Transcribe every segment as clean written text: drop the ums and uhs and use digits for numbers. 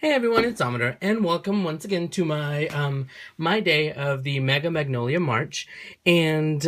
Hey everyone, it's Amador, and welcome once again to my my day of the Magnolia March. And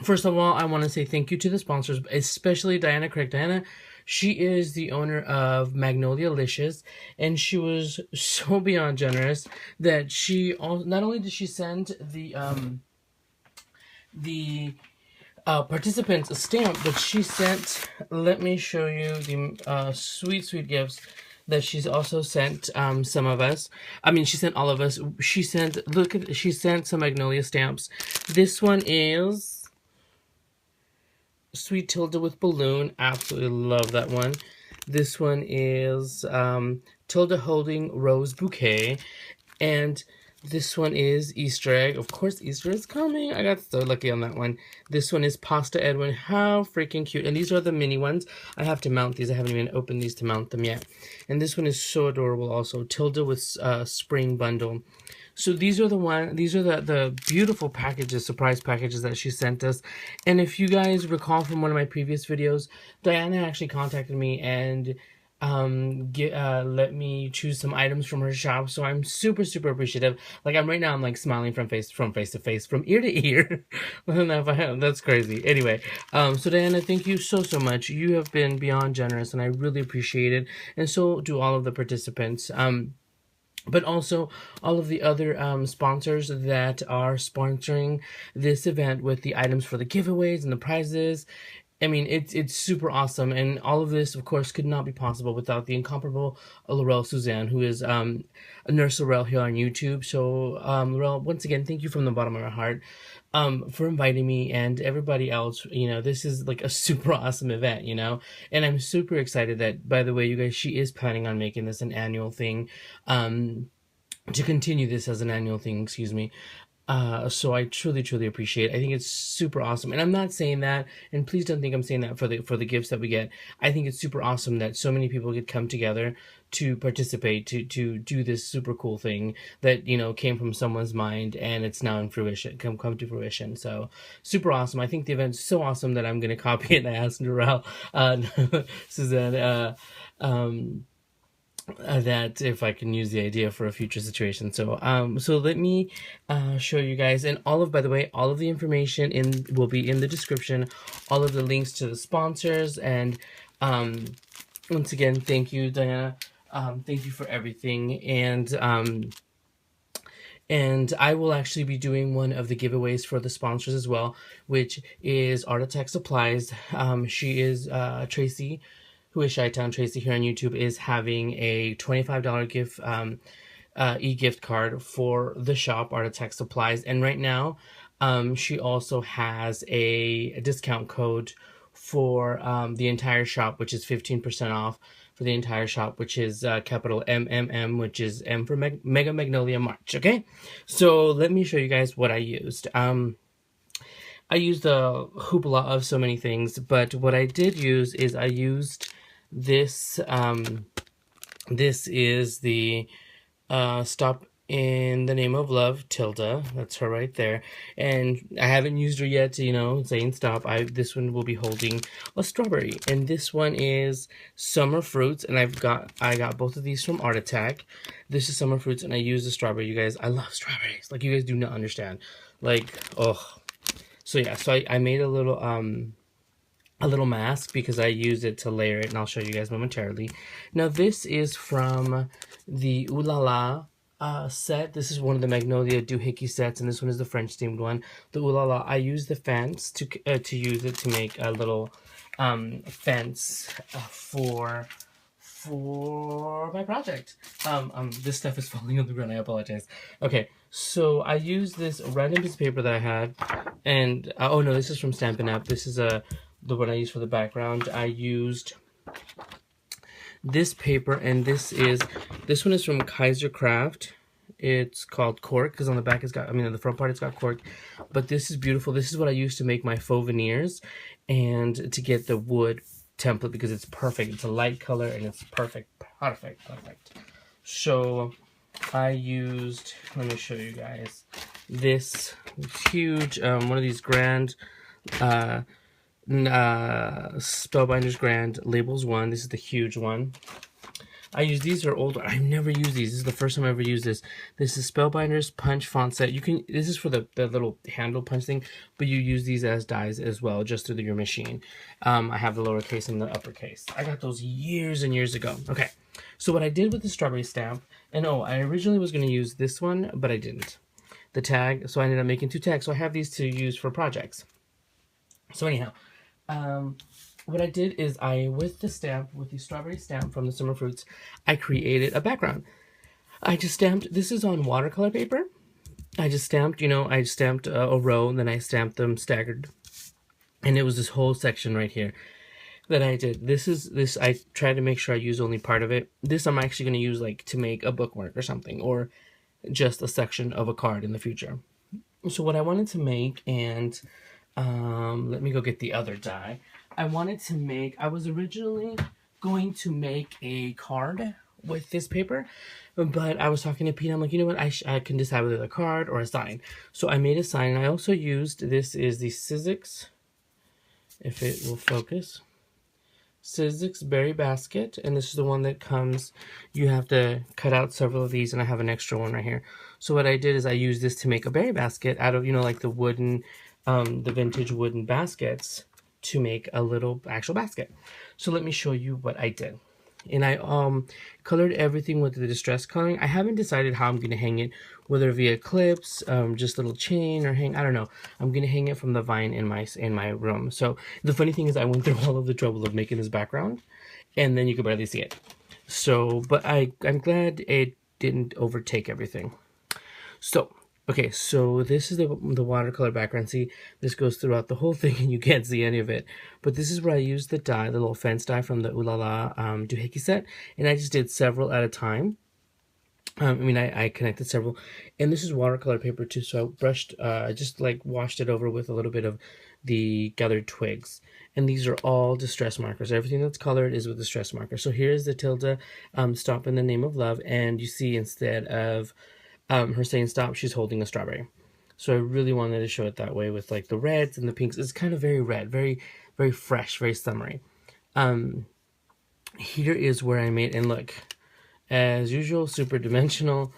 first of all, I want to say thank you to the sponsors, especially Diana Craig. Diana, she is the owner of Magnolia Licious, and she was so beyond generous that she not only did she send the participants a stamp, but she sent, let me show you the sweet gifts that she's also sent some of us. I mean, she sent all of us. She sent, she sent some Magnolia stamps. This one is Sweet Tilda with Balloon. Absolutely love that one. This one is Tilda holding Rose Bouquet. And this one is Easter egg. Of course, Easter is coming. I got so lucky on that one. This one is Pasta Edwin. How freaking cute. And these are the mini ones. I have to mount these. I haven't even opened these to mount them yet. And this one is so adorable also. Tilda with Spring Bundle. So these are the beautiful packages, surprise packages that she sent us. And if you guys recall from one of my previous videos, Diana actually contacted me and let me choose some items from her shop. So I'm super appreciative. Like I'm like smiling from face to face, from ear to ear. That's crazy. Anyway, so Diana, thank you so much. You have been beyond generous, and I really appreciate it. And so do all of the participants. But also all of the other sponsors that are sponsoring this event with the items for the giveaways and the prizes. I mean, it's super awesome, and all of this, of course, could not be possible without the incomparable Larelle-Susanne, who is a nurselarelle here on YouTube. So, Larelle, once again, thank you from the bottom of my heart for inviting me, and everybody else. You know, this is like a super awesome event, you know, and I'm super excited that, by the way, you guys, she is planning on making this an annual thing, to continue this as an annual thing, excuse me. So I truly appreciate it. I think it's super awesome. And I'm not saying that, and please don't think I'm saying that for the gifts that we get. I think it's super awesome that so many people could come together to participate, to do this super cool thing that, you know, came from someone's mind, and it's now in fruition, come to fruition. So super awesome. I think the event's so awesome that I'm going to copy it and ask Larelle, Suzanne, that if I can use the idea for a future situation. So so let me show you guys, and by the way, all of the information will be in the description, all of the links to the sponsors, and once again, thank you, Diana. Thank you for everything, and I will actually be doing one of the giveaways for the sponsors as well, which is Art Attack Supplies. She is Tracy, who is Chi-Town Tracy here on YouTube, is having a $25 gift e-gift card for the shop, Art Attack Supplies. And right now, she also has a discount code for the entire shop, which is 15% off for the entire shop, which is capital MMM, which is M for Mega Magnolia March. Okay, so let me show you guys what I used. I used a hoopla of so many things, but what I did use is I used this. This is the Stop in the Name of Love, Tilda. That's her right there. And I haven't used her yet, you know, saying stop. This one will be holding a strawberry. And this one is Summer Fruits. And I got both of these from Art Attack. This is Summer Fruits, and I use the strawberry. You guys, I love strawberries. Like, you guys do not understand. Like, oh. So yeah, so I made a little mask because I used it to layer it, and I'll show you guys momentarily. Now this is from the Ooh La La set. This is one of the Magnolia doohickey sets, and this one is the French themed one. The Ooh La La, I used the fence to use it to make a little fence for my project. This stuff is falling on the ground, I apologize. Okay, so I used this random piece of paper that I had, and oh no, this is from Stampin' Up. This is the one I used for the background. I used this paper, and this one is from Kaiser Craft. It's called Cork, because on the back it's got, I mean, on the front part it's got cork. But this is beautiful. This is what I used to make my faux veneers and to get the wood template, because it's perfect. It's a light color and it's perfect. So I used, let me show you guys, this huge one of these grand Spellbinders Grand Labels one. This is the huge one. I use these are old. I've never used these. This is the first time I ever used this. This is Spellbinders Punch Font Set. You can. This is for the little handle punch thing, but you use these as dies as well, just through your machine. I have the lowercase and the uppercase. I got those years and years ago. Okay, so what I did with the strawberry stamp, and I originally was going to use this one, but I didn't. The tag, so I ended up making 2 tags. So I have these to use for projects. So anyhow, what I did is with the strawberry stamp from the Summer Fruits, I created a background. I just stamped, this is on watercolor paper. I just stamped, I stamped a row, and then I stamped them staggered. And it was this whole section right here that I did. This I tried to make sure I use only part of it. This I'm actually going to use like to make a bookmark or something, or just a section of a card in the future. So what I wanted to make, and let me go get the other die. I was originally going to make a card with this paper, but I was talking to Pete. I'm like, you know what? I can decide whether a card or a sign. So I made a sign. I also used, this is the Sizzix, if it will focus, Sizzix Berry Basket, and this is the one that comes, you have to cut out several of these, and I have an extra one right here. So what I did is I used this to make a berry basket out of, like the wooden, the vintage wooden baskets, to make a little actual basket. So let me show you what I did. And I colored everything with the distress coloring. I haven't decided how I'm going to hang it, whether via clips, just little chain, or I don't know. I'm going to hang it from the vine in my room. So the funny thing is I went through all of the trouble of making this background, and then you could barely see it. So, but I'm glad it didn't overtake everything. So, okay, so this is the watercolor background. See, this goes throughout the whole thing and you can't see any of it. But this is where I used the die, the little fence die from the Ooh La La doohickey set. And I just did several at a time. I connected several. And this is watercolor paper too. So I brushed, just like washed it over with a little bit of the gathered twigs. And these are all distress markers. Everything that's colored is with distress marker. So here's the tilde, stop in the name of love. And you see, instead of her saying stop, she's holding a strawberry. So I really wanted to show it that way with like the reds and the pinks. It's kind of very red, very, very fresh, very summery. Here is where I made, and look, as usual, super dimensional.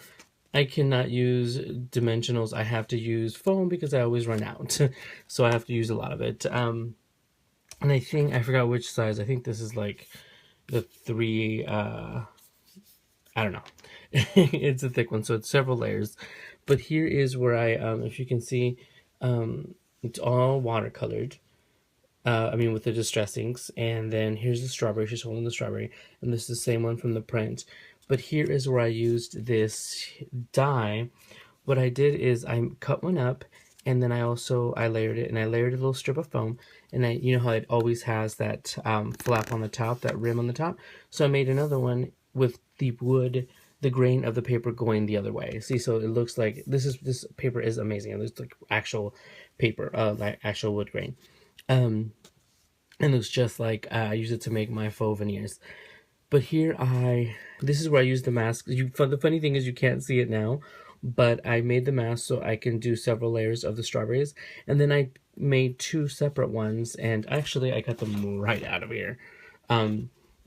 I cannot use dimensionals. I have to use foam because I always run out. So I have to use a lot of it. And I think, I forgot which size. I think this is like the 3, I don't know. It's a thick one, so it's several layers. But here is where I, if you can see, it's all watercolored. With the distress inks. And then here's the strawberry. She's holding the strawberry. And this is the same one from the print. But here is where I used this die. What I did is I cut one up, and then I layered it, and I layered a little strip of foam. And you know how it always has that flap on the top, that rim on the top. So I made another one with the grain of the paper going the other way. See, so it looks like this paper is amazing. It looks like actual paper, like actual wood grain. And it looks just like I use it to make my faux veneers. But here this is where I use the mask. The funny thing is you can't see it now, but I made the mask so I can do several layers of the strawberries. And then I made 2 separate ones, and actually I got them right out of here.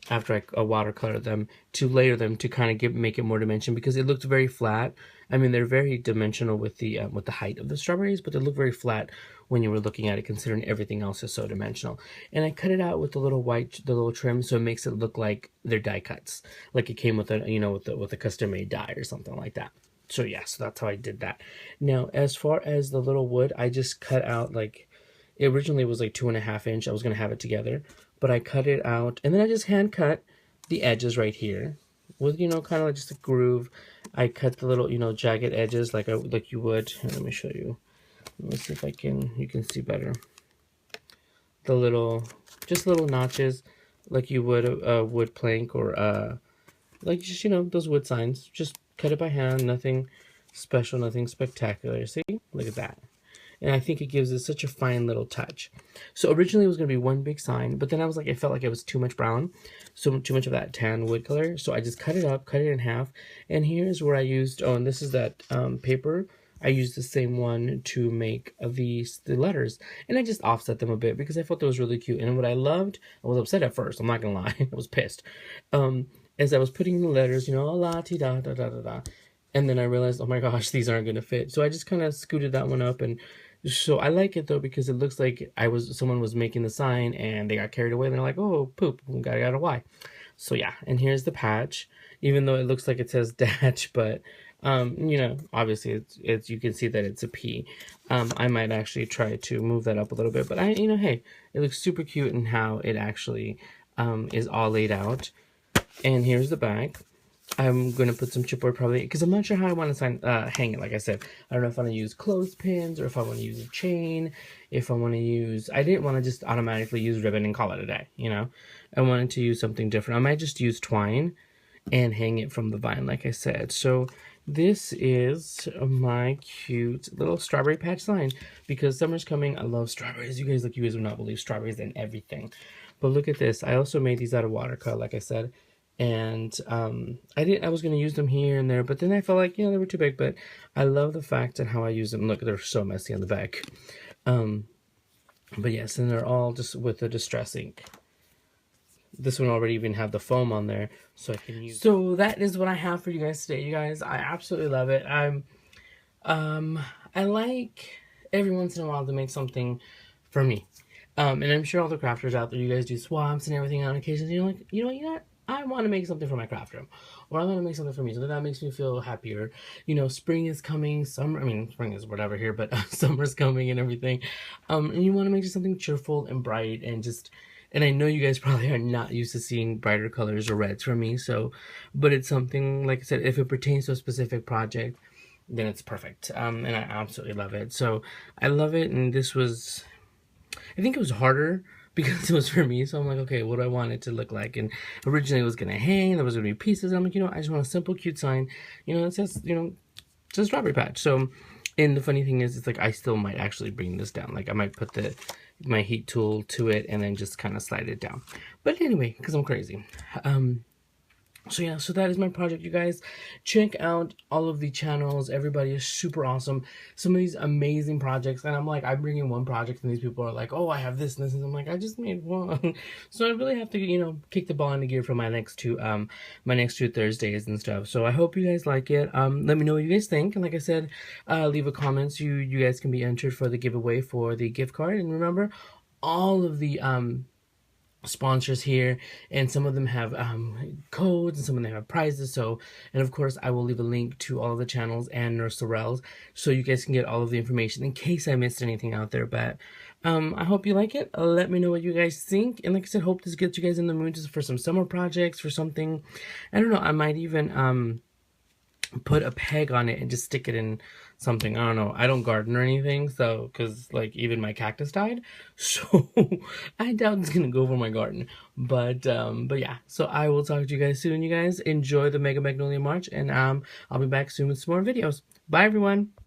After I watercolored them, to layer them to kind of make it more dimension, because it looked very flat. They're very dimensional with the height of the strawberries, but they look very flat when you were looking at it, considering everything else is so dimensional. And I cut it out with the little trim, so it makes it look like they're die cuts, like it came with with a custom made die or something like that. So yeah, so that's how I did that. Now, as far as the little wood, I just cut out, like, it originally was like 2.5 inch. I was gonna have it together, but I cut it out, and then I just hand cut the edges right here with, kind of like just a groove. I cut the little, jagged edges like you would. Here, let me show you. Let's see if you can see better. Just little notches like you would a wood plank, or like just, those wood signs. Just cut it by hand, nothing special, nothing spectacular. See, look at that. And I think it gives it such a fine little touch. So originally it was going to be one big sign, but then I felt like it was too much brown, so too much of that tan wood color. So I just cut it up, cut it in half. And here's where I used, and this is that paper. I used the same one to make the letters. And I just offset them a bit because I thought that was really cute. And what I loved, I was upset at first, I'm not going to lie. I was pissed. as I was putting in the letters, you know, la ti da da da da da, and then I realized, oh my gosh, these aren't gonna fit. So I just kind of scooted that one up, and so I like it though because it looks like someone was making the sign and they got carried away and they're like, oh poop, got a Y. So yeah, and here's the patch, even though it looks like it says dash, but you know, obviously it's you can see that it's a P. I might actually try to move that up a little bit, but you know, hey, it looks super cute in how it actually is all laid out. And here's the back. I'm going to put some chipboard probably, because I'm not sure how I want to hang it. Like I said, I don't know if I want to use clothespins or if I want to use a chain, if I want to use, I didn't want to just automatically use ribbon and call it a day, you know. I wanted to use something different. I might just use twine and hang it from the vine, like I said. So this is my cute little strawberry patch sign, because summer's coming. I love strawberries. You guys would not believe strawberries and everything. But look at this. I also made these out of watercolor, like I said. And I was going to use them here and there, but then I felt like, you know, they were too big. But I love the fact and how I use them. Look, they're so messy on the back. But yes, and they're all just with the Distress ink. This one already even have the foam on there, so I can use. So that is what I have for you guys today, you guys. I absolutely love it. I like every once in a while to make something for me. And I'm sure all the crafters out there, you guys do swaps and everything on occasions. You're like, you know what? I want to make something for my craft room, or I want to make something for me, so that makes me feel happier. You know, spring is coming, summer, I mean, spring is whatever here, but summer's coming and everything. And you want to make something cheerful and bright and just, and I know you guys probably are not used to seeing brighter colors or reds from me, so, but it's something, like I said, if it pertains to a specific project, then it's perfect. And I absolutely love it. So I love it, and this was, I think it was harder because it was for me. So I'm like, okay, what do I want it to look like? And originally it was going to hang, there was going to be pieces. I'm like, you know, I just want a simple, cute sign. You know, it says, you know, it's a strawberry patch. So, and the funny thing is, it's like, I still might actually bring this down. Like I might put my heat tool to it and then just kind of slide it down. But anyway, because I'm crazy. So yeah, so that is my project, you guys. Check out all of the channels. Everybody is super awesome. Some of these amazing projects, and I'm like, I'm bringing one project, and these people are like, oh, I have this and this, and I'm like, I just made one. So I really have to, you know, kick the ball into gear for my next two Thursdays and stuff. So I hope you guys like it. Let me know what you guys think, and like I said, leave a comment. You guys can be entered for the giveaway for the gift card, and remember, all of the sponsors here, and some of them have codes, and some of them have prizes. So, and of course I will leave a link to all of the channels and nurselarelles, so you guys can get all of the information in case I missed anything out there. But I hope you like it. Let me know what you guys think, and like I said, hope this gets you guys in the mood just for some summer projects, for something, I don't know, I might even put a peg on it and just stick it in something. I don't know. I don't garden or anything, so, because like even my cactus died, so I doubt it's gonna go for my garden. But yeah, so I will talk to you guys soon. You guys enjoy the Magnolia March, and I'll be back soon with some more videos. Bye everyone.